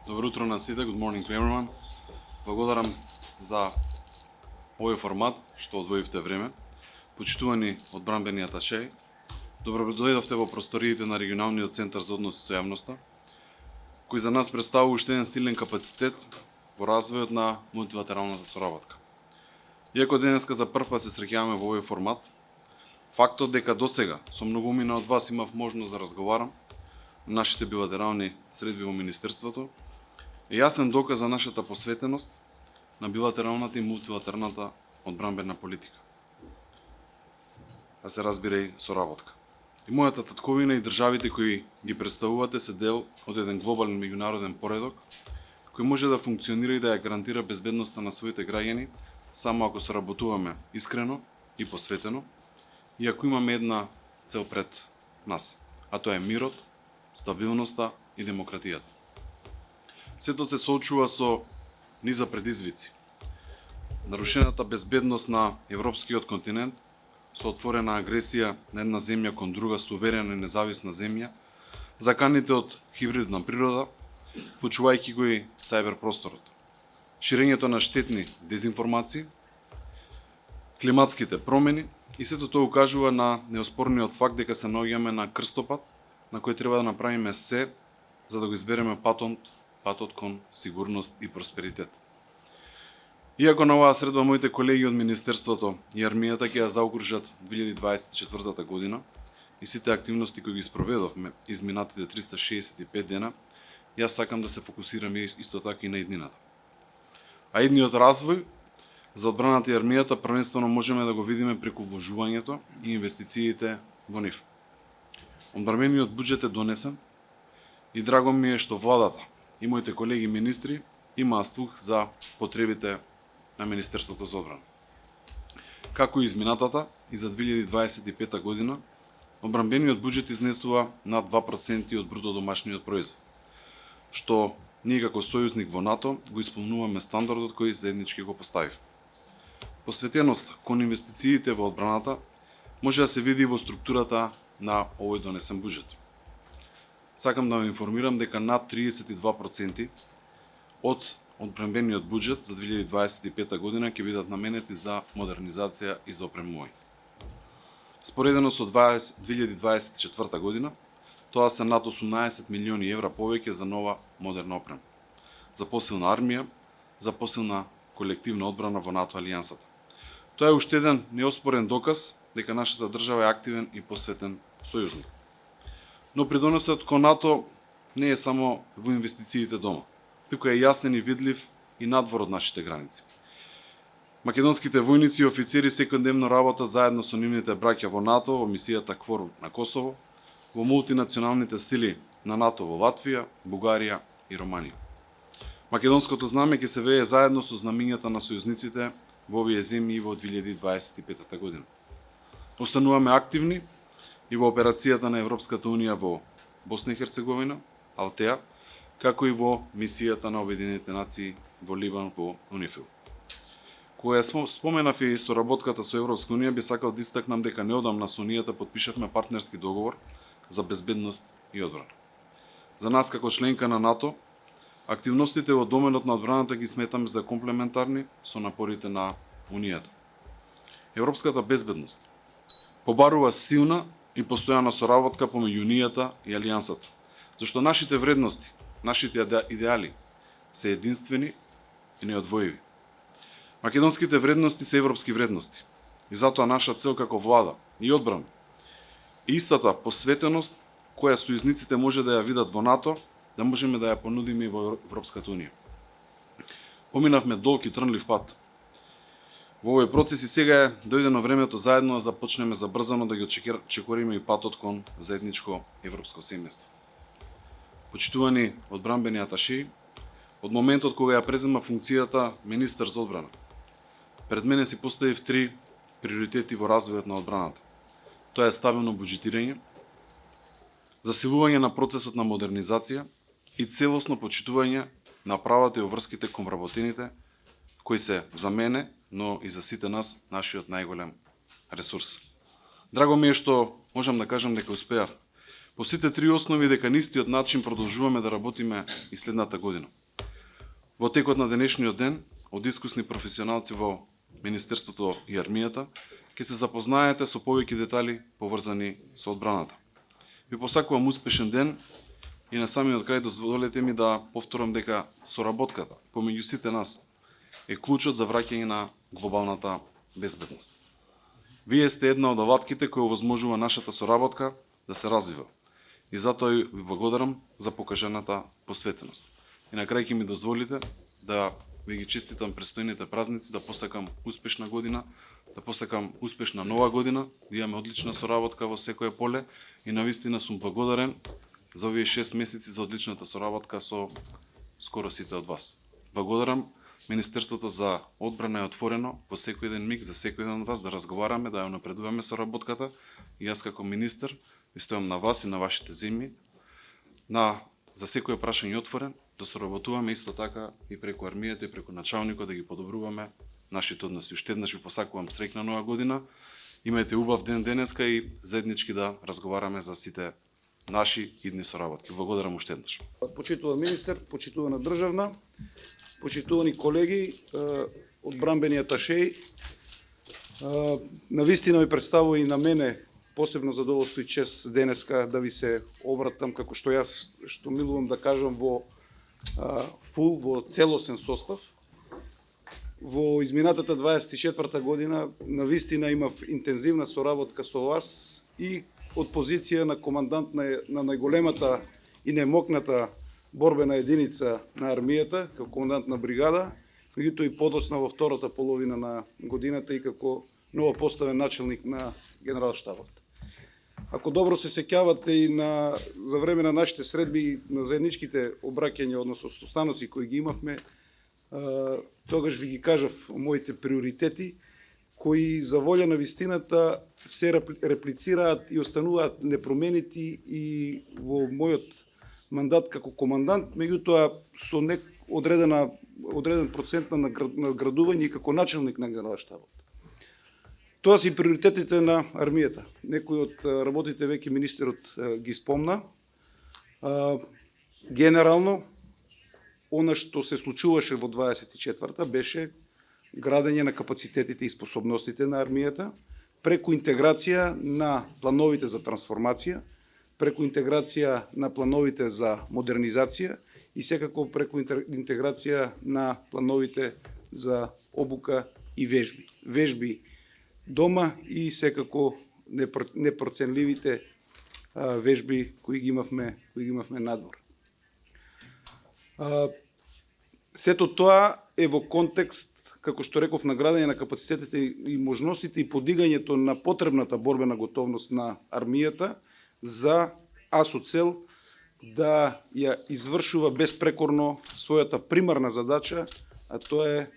Добро утро на сите, good morning to everyone. Благодарам за овој формат што одвоивте време. Почитувани одбранбени аташеи, добро дојдовте во просториите на регионалниот центар за односи со јавноста, кој за нас представува уште еден силен капацитет во развојот на мултилатералната соработка. Иако денеска за прв пат се среќаваме во овој формат, фактот дека досега со многумина од вас имав можност да разговарам на нашите билатерални средби во Министерството, е јасен доказ за нашата посветеност на билатералната и мултилатералната одбранбена политика. Да се разбира и соработка. И мојата татковина и државите кои ги представувате се дел од еден глобален меѓународен поредок кој може да функционира и да ја гарантира безбедноста на своите граѓани само ако соработуваме искрено и посветено и ако имаме една цел пред нас, а тоа е мирот, стабилноста и демократијата. Светот се соочува со низа предизвици. Нарушената безбедност на европскиот континент со отворена агресија на една земја кон друга суверена и независна земја, заканите од хибридна природа, вклучувајќи го и сајбер просторот, ширењето на штетни дезинформации, климатските промени и сето тоа укажува на неоспорниот факт дека се наоѓаме на крстопат на кој треба да направиме се за да го избереме патот кон сигурност и просперитет. Иако на оваа средба моите колеги од Министерството и армијата ќе ја заокружат 2024 година и сите активности кои ги спроведовме изминатите 365 дена, јас сакам да се фокусирам исто така и на иднината. А идниот развој за одбраната и армијата првенствено можеме да го видиме преку вложувањето и инвестициите во нив. Одбранбениот буџет е донесен и драго ми е што владата и моите колеги министри имаа слух за потребите на Министерството за одбрана. Како и изминатата и за 2025 година, одбранбениот буџет изнесува над 2% од бруто домашниот производ, што ние како сојузник во НАТО го исполнуваме стандардот кој заеднички го поставив. Посветеноста кон инвестициите во одбраната може да се види во структурата на овој донесен буџет. Сакам да ве информирам дека над 32% од одбранбениот буџет за 2025 година ќе бидат наменети за модернизација и за опремување. Споредено со 2024 година, тоа се над 18 милиони евра повеќе за нова модерна опрема, за посилна армија, за посилна колективна одбрана во НАТО алијансата. Тоа е уште еден неоспорен доказ дека нашата држава е активен и посветен сојузник. Но придонесот кон НАТО не е само во инвестициите дома, туку е јасен и видлив и надвор од нашите граници. Македонските војници и офицери секојдневно работат заедно со нивните браќа во НАТО во мисијата КФОР на Косово, во мултинационалните сили на НАТО во Латвија, Бугарија и Романија. Македонското знаме ќе се вее заедно со знамињата на сојузниците во овие земји во 2025 година. Остануваме активни и во операцијата на Европската Унија во Босна и Херцеговина, Алтеа, како и во мисијата на Обединетите нации во Либан во УНИФИЛ. Кога споменав и соработката со Европска Унија, би сакал да истакнам дека неодамна со Унијата потпишавме партнерски договор за безбедност и одбрана. За нас како членка на НАТО, активностите во доменот на одбраната ги сметаме за комплементарни со напорите на Унијата. Европската безбедност побарува силна и постојана соработка помеѓу Унијата и Алијансата, зашто нашите вредности, нашите идеали се единствени и неодвоиви. Македонските вредности се европски вредности и затоа наша цел како влада и одбрана е истата посветеност која сојузниците може да ја видат во НАТО, да можеме да ја понудиме и во Европската Унија. Поминавме долг и трнлив пат. Во овој процес и сега е дојдено времето заедно да започнеме забрзано да ги чекориме и патот кон заедничко европско семејство. Почитувани одбранбени аташеи, од моментот кога ја презема функцијата министер за одбрана, пред мене си поставив 3 приоритети во развојот на одбраната. Тоа е стабилно буџетирање, засилување на процесот на модернизација и целосно почитување на правата и обврските кон вработените, кои се за мене, но и за сите нас, нашиот најголем ресурс. Драго ми е што можам да кажам дека успеав По сите три основи дека на истиот начин продолжуваме да работиме и следната година. Во текот на денешниот ден, од искусни професионалци во Министерството и армијата, ќе се запознаете со повеќе детали поврзани со одбраната. Ви посакувам успешен ден и на самиот крај дозволете ми да повторам дека соработката помеѓу сите нас е клучот за враќање на глобалната безбедност. Вие сте една од алатките која овозможува нашата соработка да се развива. И затоа ви благодарам за покажаната посветеност. И на крај ќе ми дозволите да ви ги честитам престојните празници, да посакам успешна година, да посакам успешна нова година, да имаме одлична соработка во секое поле и навистина сум благодарен за овие 6 месеци за одличната соработка со скоро сите од вас. Благодарам. Министерството за одбрана е отворено во секој ден миг за секој ден од вас да разговараме, да ја напредуваме соработката и јас како министер ви стојам на вас и на вашите земји за секој прашање отворен, да соработуваме исто така и преку армијата и преку началникот да ги подобруваме нашите односи. Уште еднаш ви посакувам среќна нова година. Имајте убав ден денеска и заеднички да разговараме за сите наши идни соработки. Благодарам уште еднаш. Почитуван министер, почитувана државна, почитувани колеги, одбранбени аташеи, навистина ми представува и на мене посебно задоволство и чест денеска да ви се обратам, како што јас што милувам да кажам во во целосен состав. Во изминатата 24 година навистина имав интензивна соработка со вас и од позиција на командант на најголемата и немокната борбена единица на армијата, како командант на бригада, меѓутоа и подосна во втората половина на годината и како новопоставен начелник на генералштабот. Ако добро се сеќавате и за време на нашите средби и на заедничките обраќања, односно состаноци кои ги имавме, тогаш ви ги кажав моите приоритети, кои за волја на вистината се реплицираат и остануваат непроменити и во мојот мандат како командант, меѓутоа со одреден процент на наградување и како начелник на генералштабот. Тоа се приоритетите на армијата. Некој од работите веќе министерот ги спомна. Генерално, она што се случуваше во 24-та беше градење на капацитетите и способностите на армијата, преку интеграција на плановите за трансформација, преку интеграција на плановите за модернизација и секако преку интеграција на плановите за обука и вежби. Вежби дома и секако непроценливите вежби кои ги имавме надвор. Сето тоа е во контекст, како што реков, на градење на капацитетите и можностите и подигањето на потребната борбена готовност на армијата со цел да ја извршува безпрекорно својата примарна задача, а тоа е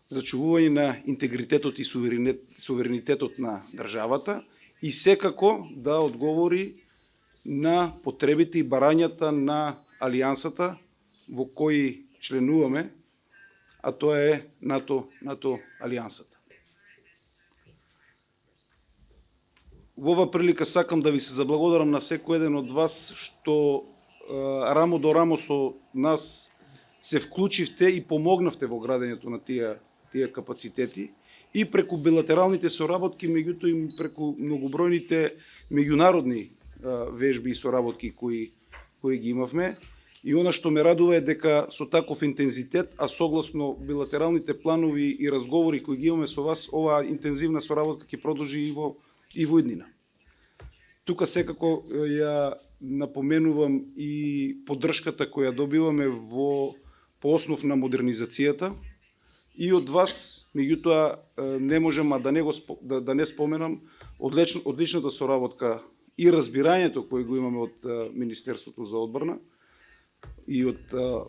зачувување на интегритетот и суверенитетот на државата и секако да одговори на потребите и барањата на алијансата во кои членуваме, а тоа е НАТО алијансата. Во ова прилика сакам да ви се заблагодарам на секој еден од вас што рамо до рамо со нас се вклучивте и помогнавте во градењето на тие капацитети и преку билатералните соработки, меѓутоа и преку многобројните меѓународни вежби и соработки кои ги имавме. И она што ме радува е дека со таков интензитет, а согласно билатералните планови и разговори кои ги имаме со вас, оваа интензивна соработка ќе продолжи и во иднина. Тука секако ја напоменувам и поддршката која добиваме по основ на модернизацијата и од вас, меѓутоа не можам да не споменам одличната соработка и разбирањето кое го имаме од Министерството за одбрана и од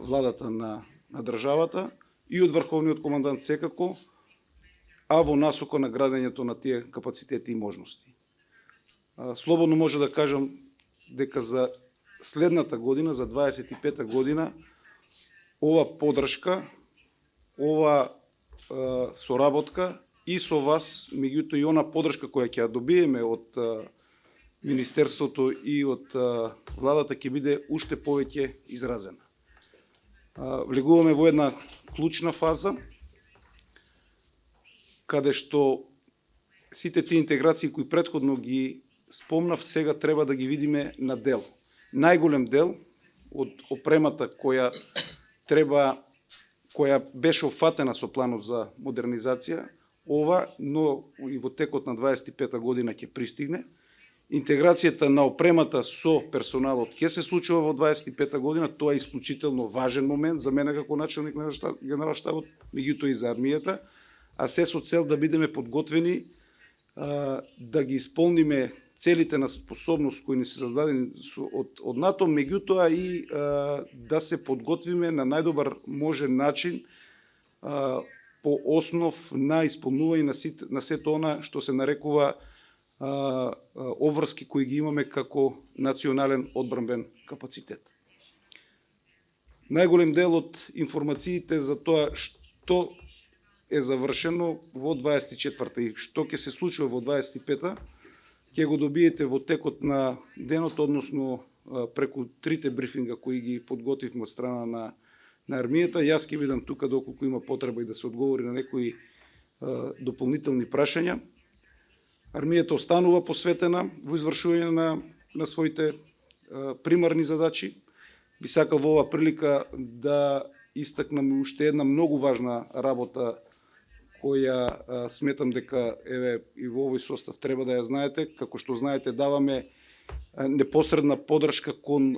владата на државата и од врховниот командант секако, а во насока на градењето на тие капацитети и можности. Слободно може да кажам дека за следната година, за 25-та година, ова поддршка, ова соработка и со вас, меѓутоа и она поддршка која ќе ја добиеме од Министерството и од владата ќе биде уште повеќе изразена. Влегуваме во една клучна фаза, каде што сите тие интеграции кои претходно ги спомнав, сега треба да ги видиме на дел. Најголем дел од опремата која беше опфатена со планот за модернизација, но и во текот на 25 година ќе пристигне. Интеграцијата на опремата со персоналот ќе се случува во 25 година, тоа е исклучително важен момент за мене како начелник на генералштабот, меѓутоа и за армијата, а се со цел да бидеме подготвени да ги исполниме целите на способност кои ни се зададени од НАТО, меѓутоа и да се подготвиме на најдобар можен начин по основ на исполнување на сето она што се нарекува обврски кои ги имаме како национален одбранбен капацитет. Најголем дел од информациите за тоа што е завршено во 24-та и што ќе се случува во 25-та, ќе го добиете во текот на денот, односно преку трите брифинга кои ги подготвивме од страна на армијата. Јас ќе бидам тука доколку има потреба и да се одговори на некои дополнителни прашања. Армијата останува посветена во извршување на своите примарни задачи. Би сакал во оваа прилика да истакнам уште една многу важна работа која сметам дека и во овој состав треба да ја знаете. Како што знаете, даваме непосредна подршка кон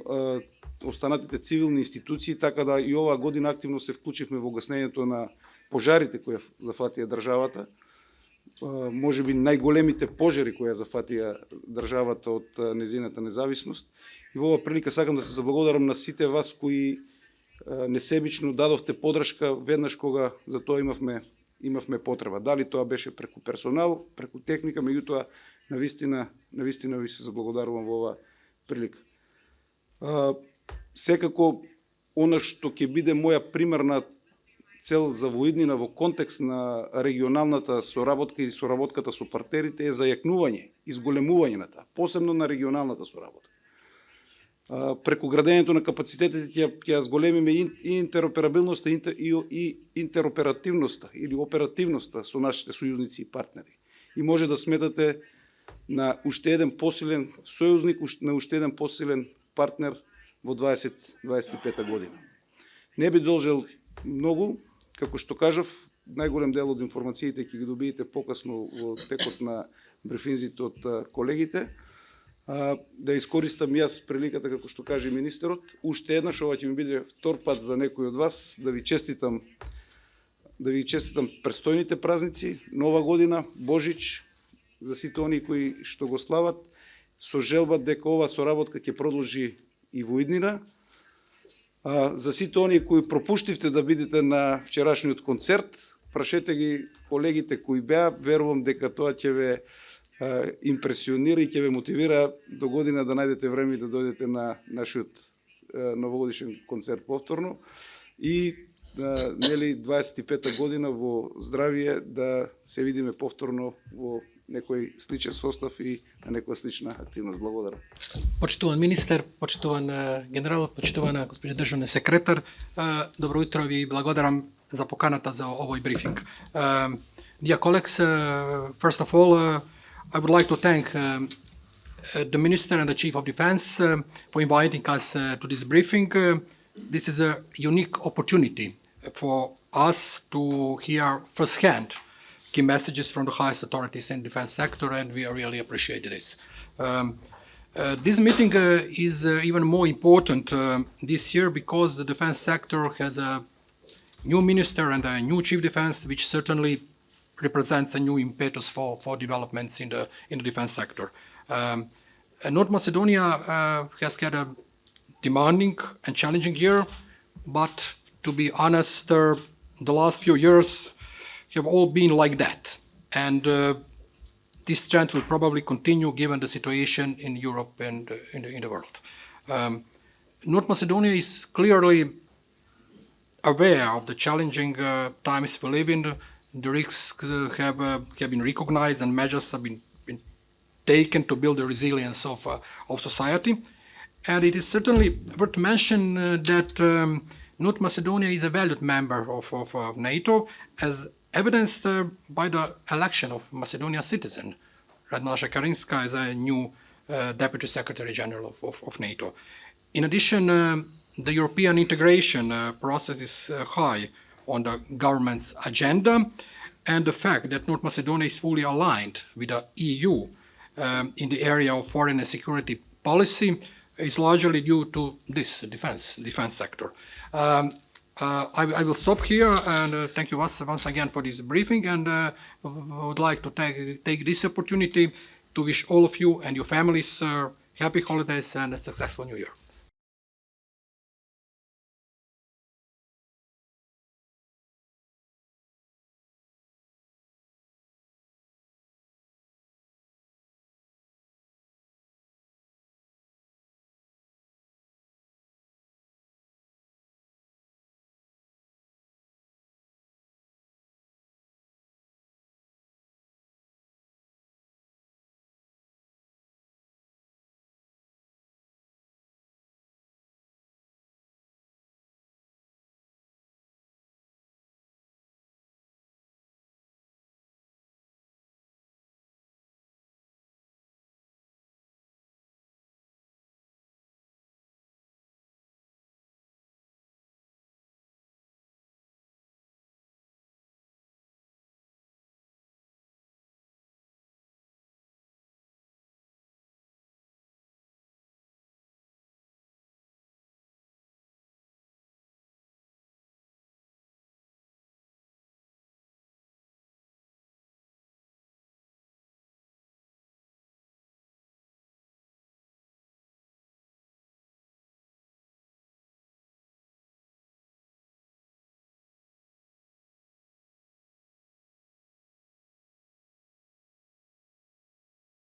останатите цивилни институции, така да и оваа година активно се вклучивме во гаснењето на пожарите кои зафатија државата. Може би најголемите пожари кои зафатија државата од незината независност. И во оваа прилика сакам да се заблагодарам на сите вас кои несебично дадовте подршка веднаш кога за тоа имавме потреба. Дали тоа беше преку персонал, преку техника, меѓутоа навистина ви се заблагодарувам во оваа прилика. Секако, она што ќе биде моја примерна цел за воиднина во контекст на регионалната соработка и соработката со партнерите е зајакнување, изголемување на таа, посебно на регионалната соработка. Преку градењето на капацитетите ќе зголемиме и интероперабилноста и интероперативноста или оперативноста со нашите сојузници и партнери. И може да сметате на уште еден посилен сојузник, на уште еден посилен партнер во 2025 година. Не би должел многу, како што кажав, најголем дел од информациите ќе ги добиете покасно во текот на брифинзите од колегите. Да искористам јас приликата, како што каже министерот, уште еднаш, ова ќе ми биде втор пат за некој од вас, да ви честитам престојните празници, Нова година, Божич, за сите они кои што го слават, со желба дека ова соработка ќе продолжи и во иднина. За сите они кои пропуштивте да бидете на вчерашниот концерт, прашете ги колегите кои беа, верувам дека тоа ќе ве импресионира и ќе ве мотивира до година да најдете време да дојдете на нашиот новогодишен концерт повторно и 25-та година во здравие да се видиме повторно во некој сличен состав и на некоја слична активност. Благодарам. Почитуван министер, почитуван генерал, почитувана госпоѓа државен секретар, добро утро, ви благодарам за поканата за овој брифинг. Dear colleagues, first of all, I would like to thank the Minister and the Chief of Defense for inviting us to this briefing. This is a unique opportunity for us to hear firsthand key messages from the highest authorities in the defense sector, and we really appreciate this. This meeting is even more important this year because the defense sector has a new minister and a new chief defense, which certainly represents a new impetus for developments in the defense sector. North Macedonia has had a demanding and challenging year, but to be honest, the last few years have all been like that. And this trend will probably continue given the situation in Europe and in the world. North Macedonia is clearly aware of the challenging times we live in. The risks have been recognized and measures have been taken to build the resilience of society. And it is certainly worth mention that North Macedonia is a valued member of NATO, as evidenced by the election of Macedonian citizen, Radmila Šekarinska, as a new Deputy Secretary General of NATO. In addition, the European integration process is high on the government's agenda, and the fact that North Macedonia is fully aligned with the EU in the area of foreign and security policy is largely due to this defense sector. I will stop here, and thank you once again for this briefing, and would like to take this opportunity to wish all of you and your families happy holidays and a successful New Year.